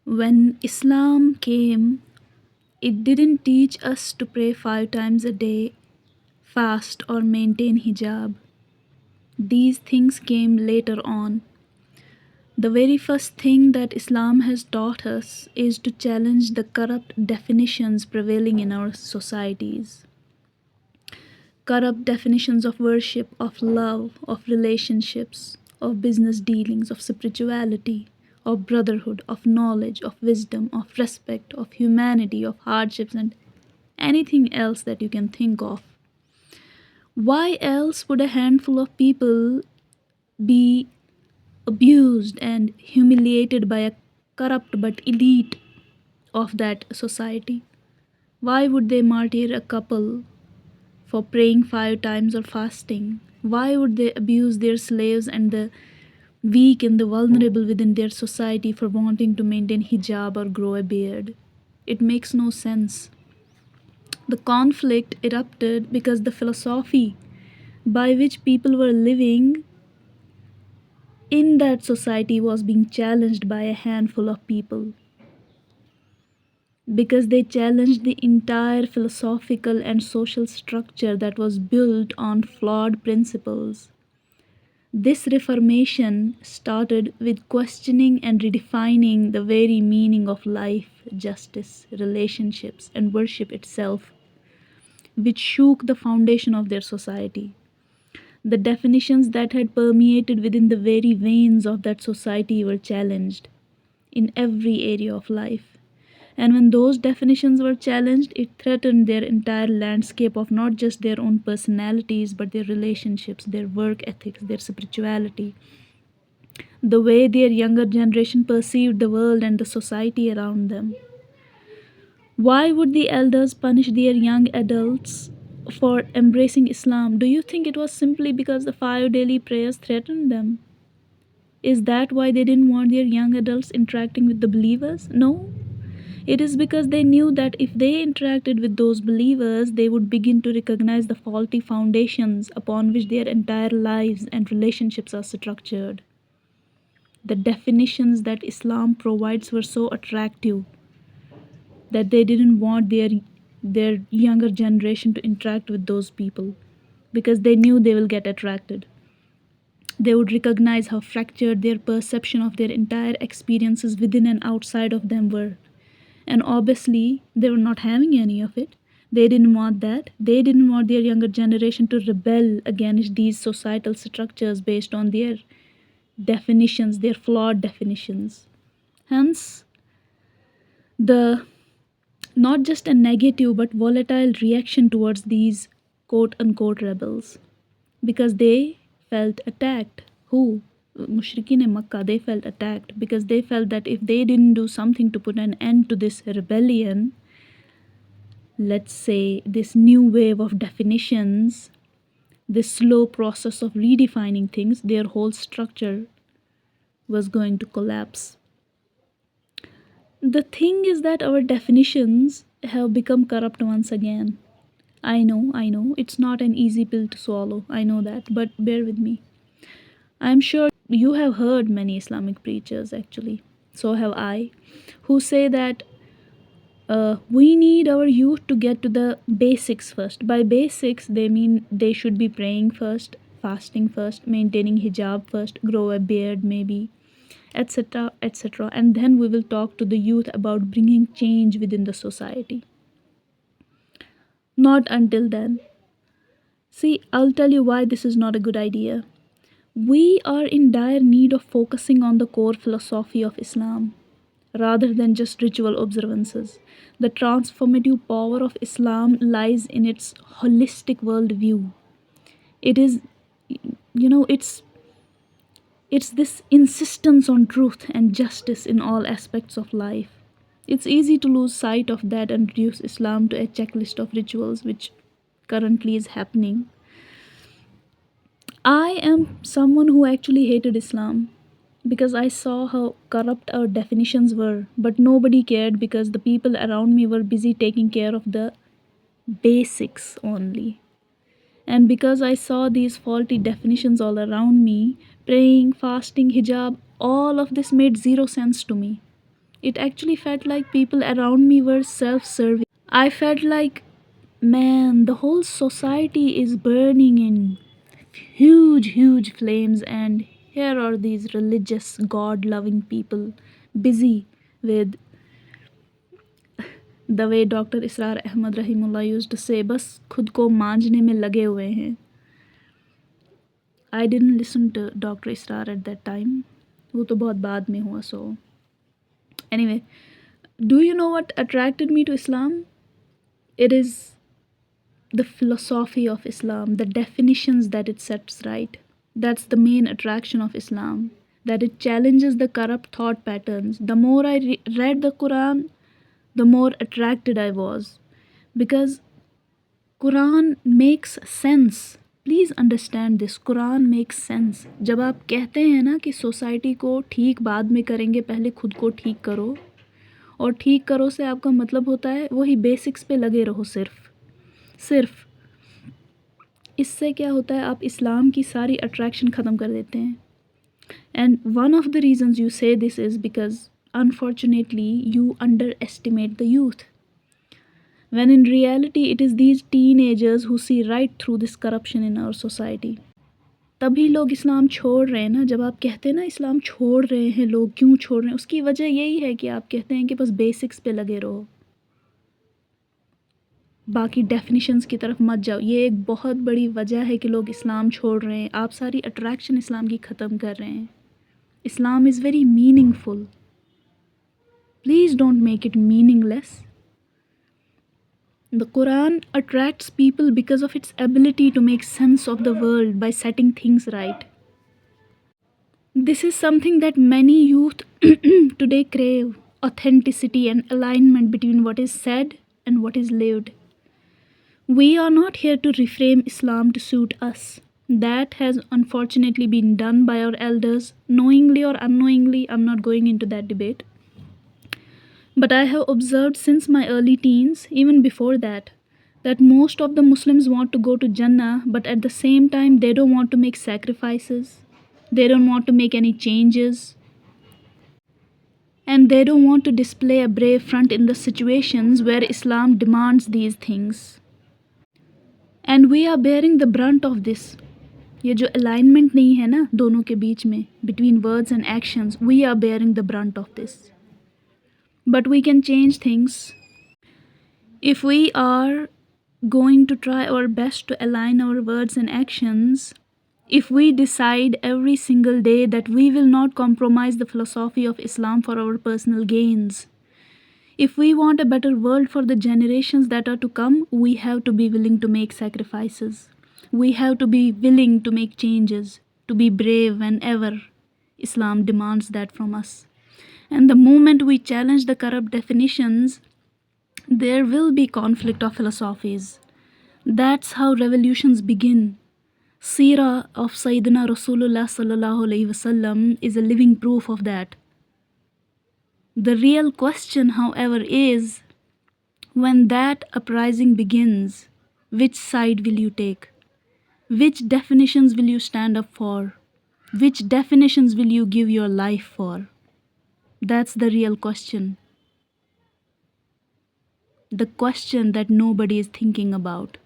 When Islam came, it didn't teach us to pray 5 times a day, fast, or maintain hijab. These things came later on. The very first thing that Islam has taught us is to challenge the corrupt definitions prevailing in our societies. Corrupt definitions of worship, of love, of relationships, of business dealings, of spirituality, of brotherhood, of knowledge, of wisdom, of respect, of humanity, of hardships, and anything else that you can think of. Why else would a handful of people be abused and humiliated by a corrupt but elite of that society? Why would they martyr a couple for praying 5 times or fasting? Why would they abuse their slaves and the weak and the vulnerable within their society for wanting to maintain hijab or grow a beard? It makes no sense. The conflict erupted because the philosophy by which people were living in that society was being challenged by a handful of people, because they challenged the entire philosophical and social structure that was built on flawed principles. This reformation started with questioning and redefining the very meaning of life, justice, relationships, and worship itself, which shook the foundation of their society. The definitions that had permeated within the very veins of that society were challenged in every area of life. And when those definitions were challenged, it threatened their entire landscape of not just their own personalities, but their relationships, their work ethics, their spirituality, the way their younger generation perceived the world and the society around them. Why would the elders punish their young adults for embracing Islam? Do you think it was simply because the 5 daily prayers threatened them? Is that why they didn't want their young adults interacting with the believers? No. It is because they knew that if they interacted with those believers, they would begin to recognize the faulty foundations upon which their entire lives and relationships are structured. The definitions that Islam provides were so attractive that they didn't want their younger generation to interact with those people, because they knew they will get attracted. They would recognize how fractured their perception of their entire experiences within and outside of them were. And obviously, they were not having any of it. They didn't want that. They didn't want their younger generation to rebel against these societal structures based on their definitions, their flawed definitions. Hence, the not just a negative but volatile reaction towards these quote unquote rebels, because they felt attacked. Who? Mushrikeen in Makkah, they felt attacked because they felt that if they didn't do something to put an end to this rebellion, let's say this new wave of definitions, this slow process of redefining things, their whole structure was going to collapse. The thing is that our definitions have become corrupt once again. I know, it's not an easy pill to swallow, I know that, but bear with me. I'm sure you have heard many Islamic preachers, actually, so have I, who say that we need our youth to get to the basics first. By basics, they mean they should be praying first, fasting first, maintaining hijab first, grow a beard maybe, etc., etc. And then we will talk to the youth about bringing change within the society. Not until then. See, I'll tell you why this is not a good idea. We are in dire need of focusing on the core philosophy of Islam rather than just ritual observances. The transformative power of Islam lies in its holistic worldview. It is, it's this insistence on truth and justice in all aspects of life. It's easy to lose sight of that and reduce Islam to a checklist of rituals, which currently is happening. I am someone who actually hated Islam because I saw how corrupt our definitions were, but nobody cared because the people around me were busy taking care of the basics only. And because I saw these faulty definitions all around me, praying, fasting, hijab, all of this made zero sense to me. It actually felt like people around me were self serving. I felt like, man, the whole society is burning in huge, huge flames, and here are these religious, God loving people busy with the way Dr. Israr Ahmad Rahimullah used to say, बस खुद को मांझने में लगे हुए हैं. I didn't listen to Dr. Israr at that time. वो तो बहुत बाद में हुआ. So anyway, do you know what attracted me to Islam? It is the philosophy of Islam, the definitions that it sets right. That's the main attraction of Islam, that it challenges the corrupt thought patterns. The more I read the Quran, the more attracted I was, because Quran makes sense. Please understand this, Quran makes sense. जब आप कहते हैं ना कि society को ठीक बाद में करेंगे, पहले खुद को ठीक करो, और ठीक करो से आपका मतलब होता है वही बेसिक्स पे लगे रहो सिर्फ. इससे क्या होता है, आप इस्लाम की सारी अट्रैक्शन ख़त्म कर देते हैं. And one of the reasons you say this is because unfortunately you underestimate the youth, when in reality it is these teenagers who see right through this corruption in our society. तभी लोग इस्लाम छोड़ रहे हैं ना. जब आप कहते हैं ना इस्लाम छोड़ रहे हैं लोग, क्यों छोड़ रहे हैं, उसकी वजह यही है कि आप कहते हैं कि बस बेसिक्स पे लगे रहो, बाकी डेफिनिशंस की तरफ मत जाओ. ये एक बहुत बड़ी वजह है कि लोग इस्लाम छोड़ रहे हैं. आप सारी अट्रैक्शन इस्लाम की ख़त्म कर रहे हैं. Islam is very meaningful. Please don't make it meaningless. The Quran attracts people because of its ability to make sense of the world by setting things right. This is something that many youth today crave: authenticity and alignment between what is said and what is lived. We are not here to reframe Islam to suit us. That has unfortunately been done by our elders, knowingly or unknowingly. I'm not going into that debate. But I have observed since my early teens, even before that, that most of the Muslims want to go to Jannah, but at the same time they don't want to make sacrifices, they don't want to make any changes, and they don't want to display a brave front in the situations where Islam demands these things. And we are bearing the brunt of this. ये जो alignment नहीं है ना दोनों के बीच में, between words and actions, we are bearing the brunt of this. But we can change things if we are going to try our best to align our words and actions. If we decide every single day that we will not compromise the philosophy of Islam for our personal gains. If we want a better world for the generations that are to come, we have to be willing to make sacrifices. We have to be willing to make changes, to be brave whenever Islam demands that from us. And the moment we challenge the corrupt definitions, there will be conflict of philosophies. That's how revolutions begin. Seerah of Sayyidina Rasulullah sallallahu alaihi wasallam is a living proof of that. The real question, however, is when that uprising begins, which side will you take? Which definitions will you stand up for? Which definitions will you give your life for? That's the real question. The question that nobody is thinking about.